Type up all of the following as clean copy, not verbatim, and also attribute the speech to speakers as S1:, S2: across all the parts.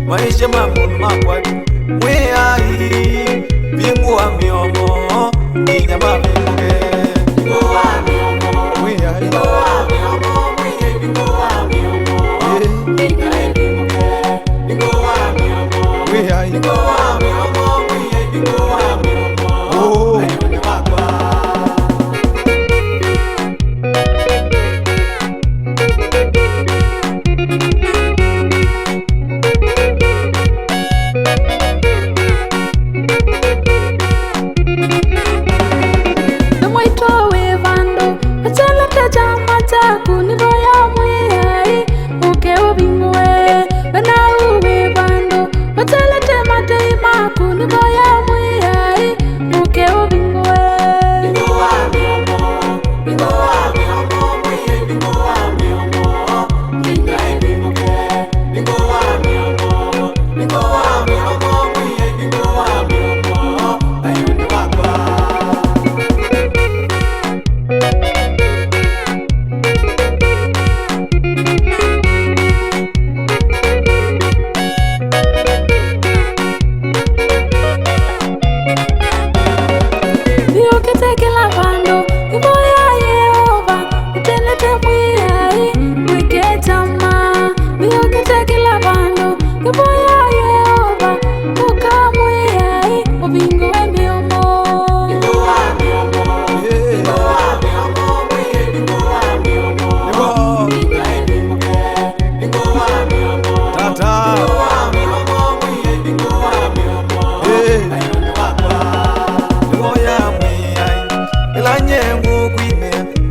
S1: Maisha mambo makwatu we ai bingu wa miomo inyama binge bingu wa miomo we ai bingu wa miomo we bingu wa miomo bingu wa miomo we ai bingu wa miomo we bingu wa miomo ayone wakwa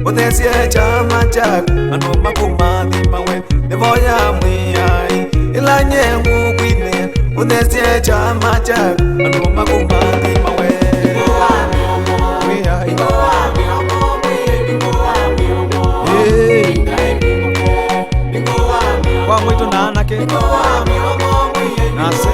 S1: Utesie chama chako Ngomma kumathi mawe Nevoya mwiyai Ilanye ngukwine Utesie chama chako Ngomma kumathi mawe Mwiyai kwa mwitu nanake Nase